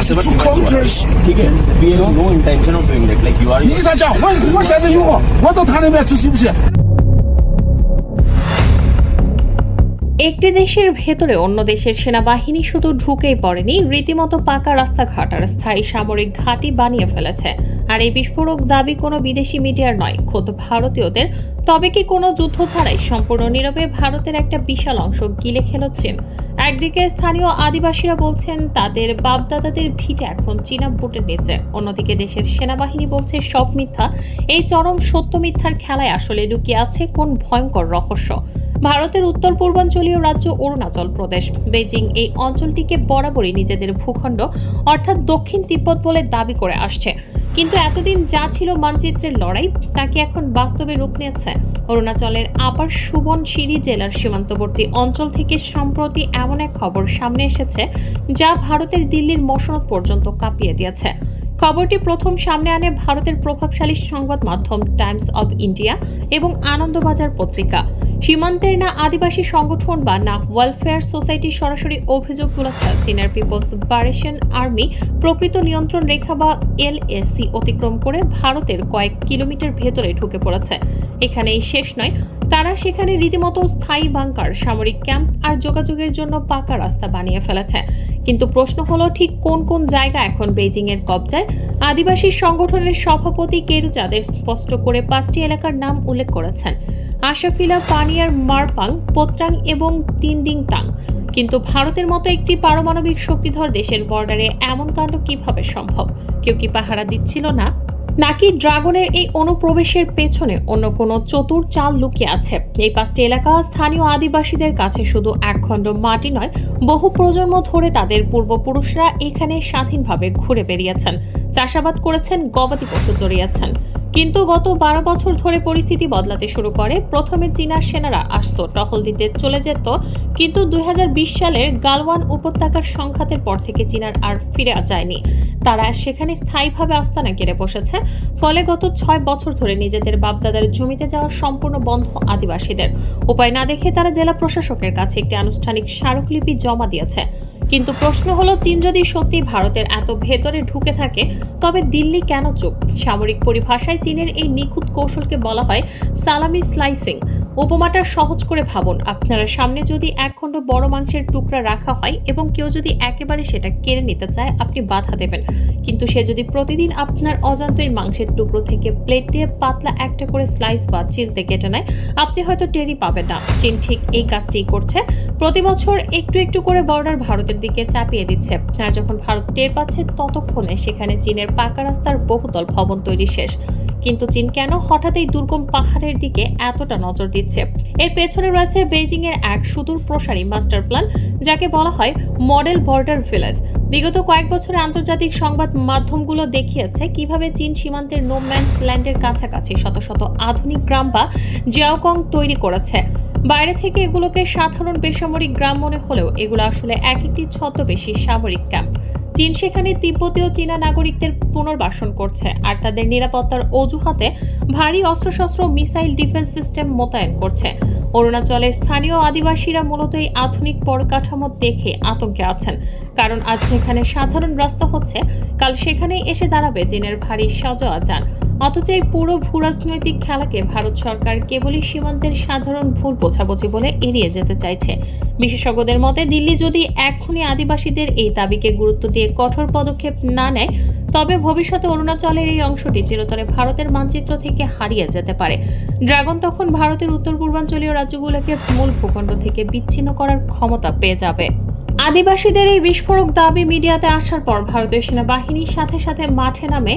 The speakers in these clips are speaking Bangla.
是 two countries。 ठीक है, we have no intention of doing that. Like you are. 你跟他讲，我现在有我到他那边去行不行？ একটি দেশের ভেতরে অন্য দেশের সেনাবাহিনী শুধু ঢুকেই পড়েনি, রীতিমতো পাকা রাস্তাঘাট আর স্থায়ী সামরিক ঘাঁটি বানিয়ে ফেলেছে। আর এই বিস্ফোরক দাবি কোনো বিদেশি মিডিয়ার নয়, খোদ ভারতীয়দের। তবে কি কোনো যুদ্ধ ছাড়াই সম্পূর্ণ নীরবে ভারতের একটা বিশাল অংশ গিলে খেল চীন? একদিকে স্থানীয় আদিবাসীরা বলছেন তাদের বাপদাদাদের ভিটে এখন চীনা বুটের নিচে, অন্যদিকে দেশের সেনাবাহিনী বলছে সব মিথ্যা। এই চরম সত্য মিথ্যার খেলায় আসলে লুকিয়ে আছে কোন ভয়ঙ্কর রহস্য? ভারতের উত্তর পূর্বাঞ্চলীয় রাজ্য অরুণাচল প্রদেশ, বেজিং এই অঞ্চলটিকে বরাবরই নিজেদের ভূখণ্ড অর্থাৎ দক্ষিণ তিব্বত বলে দাবি করে আসছে। কিন্তু এতদিন যা ছিল মানচিত্রের লড়াই, তাকে এখন বাস্তবে রূপ নিয়েছে। অরুণাচলের আপার সুবনশিরি জেলার সীমান্তবর্তী অঞ্চল থেকে সম্প্রতি এমন এক খবর সামনে এসেছে যা ভারতের দিল্লির মসনদ পর্যন্ত কাঁপিয়ে দিয়েছে। খবরটি প্রথম সামনে আনে ভারতের প্রভাবশালী সংবাদ মাধ্যম টাইমস অব ইন্ডিয়া এবং আনন্দবাজার পত্রিকা। সীমান্তের না আদিবাসী সংগঠন বা না ওয়েলফেয়ার সোসাইটি সরাসরি অভিযোগ তুলেছে চীনের পিপলস লিবারেশন আর্মি প্রকৃত নিয়ন্ত্রণ রেখা বা এলএসি অতিক্রম করে ভারতের কয়েক কিলোমিটার ভেতরে ঢুকে পড়েছে। এখানেই শেষ নয়, তারা সেখানে রীতিমতো স্থায়ী বাংকার, সামরিক ক্যাম্প আর যোগাযোগের জন্য পাকা রাস্তা বানিয়ে ফেলেছে। কিন্তু প্রশ্ন হলো ঠিক কোন কোন জায়গা এখন বেইজিং এর কবজায়? আদিবাসী সংগঠনের সভাপতি কেরুচাঁদের স্পষ্ট করে 5টি এলাকার নাম উল্লেখ করেছেন: আশাফিলা, পানিয়ার, মারপাং, পোত্রাং এবং তিনদিংতাং। কিন্তু ভারতের মতো একটি পারমাণবিক শক্তিধর দেশের বর্ডারে এমন কাণ্ড কিভাবে সম্ভব? কেউ কি পাহারা দিচ্ছিল না, নাকি ড্রাগনের এই অনুপ্রবেশের পেছনে অন্য কোনো চতুর চাল লুকিয়ে আছে? এই 5টি এলাকা স্থানীয় আদিবাসীদের কাছে শুধু একখণ্ড মাটি নয়, বহু প্রজন্ম ধরে তাদের পূর্বপুরুষরা এখানে স্বাধীনভাবে ঘুরে বেরিয়েছেন, চাষাবাদ করেছেন, গবাদি পশু চড়িয়েছেন। কিন্তু গত 12 বছর ধরে পরিস্থিতি বদলাতে শুরু করে। প্রথমে চীনা সেনারা আসতো, টহল দিতে চলে যেত, কিন্তু 2020 সালের গালওয়ান উপত্যকার সংঘাতের পর থেকে চীনার আর ফিরে যায়নি। তারা সেখানে স্থায়ীভাবে আস্তানা গেড়ে বসেছে। ফলে গত 6 বছর ধরে নিজেদের বাপদাদার জমিতে যাওয়া সম্পূর্ণ বন্ধ আদিবাসীদের। উপায় না দেখে তারা জেলা প্রশাসকের কাছে একটি আনুষ্ঠানিক স্মারকলিপি জমা দিয়েছে। কিন্তু প্রশ্ন হলো, চীন যদি সত্যি ভারতের এত ভেতরে ঢুকে থাকে, তবে দিল্লি কেন চুপ? সামরিক পরিভাষায় চীনের এই নিখুঁত কৌশলকে বলা হয় সালামি স্লাইসিং। উপমাটা সহজ করে ভাবুন, আপনার সামনে যদি একখণ্ড বড় মাংসের টুকরা রাখা হয় এবং কেউ যদি একেবারে সেটা কেড়ে নিতে চায়, আপনি বাধা দেবেন। কিন্তু সে যদি প্রতিদিন আপনার অজান্তই মাংসের টুকরো থেকে প্লেট দিয়ে পাতলা একটা করে স্লাইস বা চিলতে কেটে নেয়, আপনি হয়তো টেরই পাবেন না। চীন ঠিক এই কাজটিই করছে। প্রতি বছর একটু একটু করে বর্ডার ভারতের দিকে চাপিয়ে দিচ্ছে। আর যখন ভারত টের পাচ্ছে, ততক্ষণে সেখানে চীনের পাকা রাস্তার বহুতল ভবন তৈরি শেষ। কিন্তু চীন কেন হঠাৎ এই দুর্গম পাহাড়ের দিকে এতটা নজর দিচ্ছে? এর পেছনে রয়েছে বেইজিং এর এক সুদূর প্রসারী মাস্টার প্ল্যান, যাকে বলা হয় মডেল বর্ডার ভিলেজ। বিগত কয়েক বছরে আন্তর্জাতিক সংবাদ মাধ্যমগুলো দেখিয়েছে কিভাবে চীন সীমান্তের নো ম্যানস ল্যান্ডের কাছাকাছি শত শত আধুনিক গ্রাম বা জিয়াওকং তৈরি করেছে। বাইরে থেকে এগুলোকে সাধারণ বেসামরিক গ্রাম মনে হলেও এগুলো আসলে এক একটি ছদ্মবেশী সামরিক ক্যাম্প। চীন সেখানে তিব্বতীয় চীনা নাগরিকদের পুনর্বাসন করছে আর তাদের নিরাপত্তার অজুহাতে ভারী অস্ত্রশস্ত্র, মিসাইল ডিফেন্স সিস্টেম মোতায়েন করছে। অরুণাচলের স্থানীয় আদিবাসীরা মূলত এই আধুনিক পরিকাঠামো দেখে আতঙ্কে আছেন, কারণ আজ যেখানে সাধারণ রাস্তা হচ্ছে, কাল সেখানেই এসে দাঁড়াবে চীনের ভারী সজোয়া যান। অথচ এই পুরো ভূরাজনৈতিক খেলাকে ভারত সরকার কেবলই সীমান্তের সাধারণ ভুল বোঝাবুঝি বলে এড়িয়ে যেতে চাইছে। বিশেষজ্ঞদের মতে, দিল্লি যদি এক্ষুনি আদিবাসীদের এই দাবিকে গুরুত্ব দিয়ে কঠোর পদক্ষেপ না নেয়, তবে ভবিষ্যতে অরুণাচলের এই অংশটি চিরতরে ভারতের মানচিত্র থেকে হারিয়ে যেতে পারে। ড্রাগন তখন ভারতের উত্তর পূর্বাঞ্চলীয় রাজ্যগুলোকে মূল ভূখণ্ড থেকে বিচ্ছিন্ন করার ক্ষমতা পেয়ে যাবে। আদিবাসীদের এই বিস্ফোরক দাবি মিডিয়াতে আসার পর ভারতীয় সেনাবাহিনীর সাথে সাথে মাঠে নামে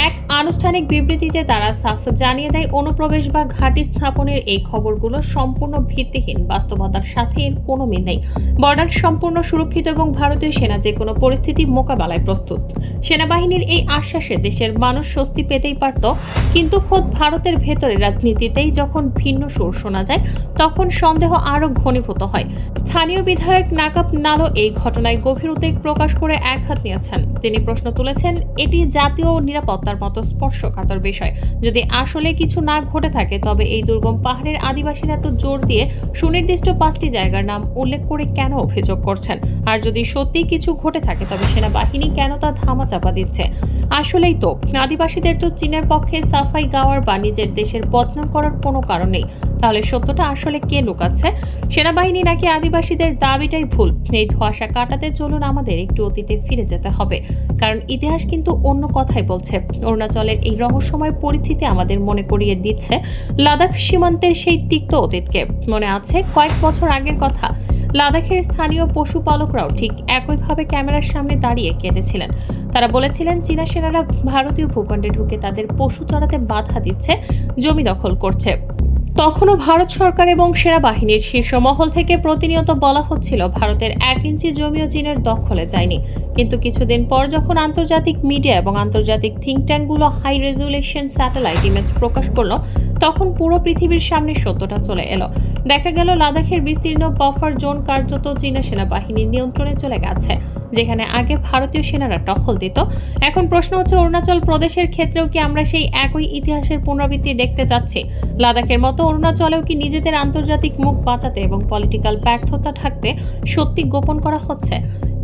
এক আনুষ্ঠানিক বিবৃতিতে তারা সাফ জানিয়ে দেয়, অনুপ্রবেশ বা ঘাঁটি স্থাপনের এই খবরগুলো সম্পূর্ণ ভিত্তিহীন, বাস্তবতার সাথে এর কোনো মিল নেই। বর্ডার সম্পূর্ণ সুরক্ষিত এবং ভারতীয় সেনা যে কোনো পরিস্থিতি মোকাবেলায় প্রস্তুত। সেনাবাহিনীর এই আশ্বাসে দেশের মানুষ স্বস্তি পেতেই পারত, কিন্তু খোদ ভারতের ভেতরে রাজনীতিতেই যখন ভিন্ন সুর শোনা যায়, তখন সন্দেহ আরও ঘনীভূত হয়। স্থানীয় বিধায়ক নাকাপ নালো এই ঘটনায় গভীর উদ্বেগ প্রকাশ করে একহাত নিয়েছেন। তিনি প্রশ্ন তুলেছেন, এটি জাতীয় নিরাপত্তার মতো স্পর্শকাতর বিষয়। যদি আসলে কিছু না ঘটে থাকে তবে এই দুর্গম পাহাড়ের আদিবাসীরা এত জোর দিয়ে সুনির্দিষ্ট 5টি জায়গার নাম উল্লেখ করে কেন অভিযোগ করছেন? আর যদি সত্যি কিছু ঘটে থাকে তবে সেনাবাহিনী কেন তা ধামাচাপা দিচ্ছে? আসলেই তো আদিবাসীদের তো চীনের পক্ষে সাফাই গাওয়ার বা নিজের দেশের বদনাম করার কোনো কারণ নেই। তাহলে সত্যটা আসলে কে লুকাচ্ছে? সেনাবাহিনী নাকি আদিবাসীদের দাবিটাই ভুল? এই ধোঁয়াশা কাটাতে চলুন আমাদের একটু অতীতে ফিরে যেতে হবে, কারণ ইতিহাস কিন্তু অন্য কথাই বলছে। অরুণাচলের এই রহস্যময় পরিস্থিতি আমাদের মনে করিয়ে দিচ্ছে লাদাখ সীমান্তের সেই তিক্ত অতীতকে। মনে আছে কয়েক বছর আগের কথা, লাদাখের স্থানীয় পশুপালকরাও ঠিক একইভাবে ক্যামেরার সামনে দাঁড়িয়ে কেঁদেছিলেন। তারা বলেছিলেন চীনা সেনারা ভারতীয় ভূখণ্ডে ঢুকে তাদের পশু চড়াতে বাধা দিচ্ছে, জমি দখল করছে। তখনও ভারত সরকার এবং সেনাবাহিনীর শীর্ষ মহল থেকে প্রতিনিয়ত বলা হচ্ছিল ভারতের 1 ইঞ্চি জমিও চীনের দখলে যায়নি। কিন্তু কিছুদিন পর যখন আন্তর্জাতিক মিডিয়া এবং আন্তর্জাতিক থিঙ্ক ট্যাঙ্কগুলো হাই রেজুলেশন স্যাটেলাইট ইমেজ প্রকাশ করলো, তখন পুরো পৃথিবীর সামনে সত্যটা চলে এলো। দেখা গেল লাদাখের বিস্তীর্ণ বাফার জোন কার্যত চীনা সেনাবাহিনীর নিয়ন্ত্রণে চলে গেছে, যেখানে আগে ভারতীয় সেনারা টহল দিত। এখন প্রশ্ন হচ্ছে, অরুণাচল প্রদেশের ক্ষেত্রেও কি আমরা সেই একই ইতিহাসের পুনরাবৃত্তি দেখতে যাচ্ছি? লাদাখের মতো অরুণাচলেও কি নিজেদের আন্তর্জাতিক মুখ বাঁচাতে এবং পলিটিক্যাল ব্যর্থতা ঢাকতে সত্যি গোপন করা হচ্ছে?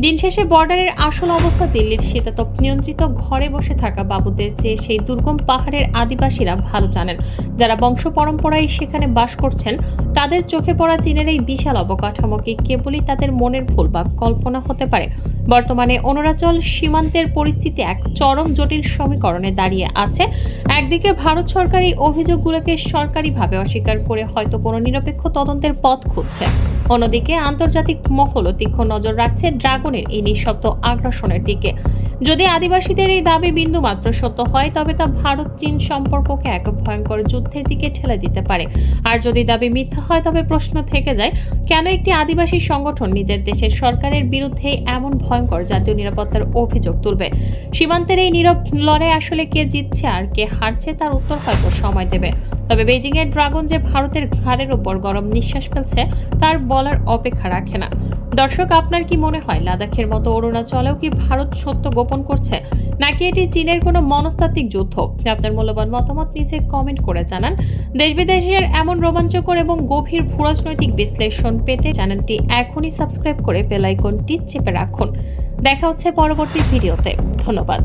দিন শেষে বর্ডারের আসল অবস্থা দিল্লির শীতাতপ নিয়ন্ত্রিত ঘরে বসে থাকা বাবুদের চেয়ে সেই দুর্গম পাহাড়ের আদিবাসীরা ভালো জানেন। যারা বংশ পরম্পরায় সেখানে বাস করছেন, তাদের চোখে পড়া চীনের এই বিশাল অবকাঠামো কি কেবলই তাদের মনের ভুল বা কল্পনা হতে পারে? বর্তমানে অরুণাচল সীমান্তের পরিস্থিতি এক চরম জটিল সমীকরণে দাঁড়িয়ে আছে। একদিকে ভারত সরকার এই অভিযোগগুলোকে সরকারিভাবে অস্বীকার করে হয়তো কোনো নিরপেক্ষ তদন্তের পথ খুঁজছে, অন্যদিকে আন্তর্জাতিক মহলও তীক্ষ্ণ নজর রাখছে ড্রাগনের এই নিঃশব্দ আগ্রাসনের দিকে। যদি আদিবাসীদের এই দাবি বিন্দুমাত্র সত্য হয় তবে তা ভারত চীন সম্পর্ককে এক ভয়ঙ্কর যুদ্ধের দিকে ঠেলে দিতে পারে। আর যদি দাবি মিথ্যা হয় তবে প্রশ্ন থেকে যায়, কেন একটি আদিবাসী সংগঠন নিজের দেশের সরকারের বিরুদ্ধে এমন ভয়ঙ্কর জাতীয় নিরাপত্তার অভিযোগ তুলবে? সীমান্তের এই নীরব লড়াই আসলে কে জিতছে আর কে হারছে তার উত্তর হয়তো সময় দেবে। তবে বেজিং এর ড্রাগন যে ভারতের ঘাড়ের উপর গরম নিঃশ্বাস ফেলছে তার বলার অপেক্ষা রাখে না। দর্শক, আপনার কি মনে হয় লাদাখের মতো অরুণাচলেও কি ভারত সত্য গোপন করছে, নাকি এটি চীনের কোনো মনস্তাত্ত্বিক যুদ্ধ? আপনার মূল্যবান মতামত নিচে কমেন্ট করে জানান। দেশ বিদেশের এমন রোমাঞ্চকর এবং গভীর ভূরাজনৈতিক বিশ্লেষণ পেতে চ্যানেলটি এখনই সাবস্ক্রাইব করে বেল আইকনটি চেপে রাখুন। দেখা হচ্ছে পরবর্তী ভিডিওতে। ধন্যবাদ।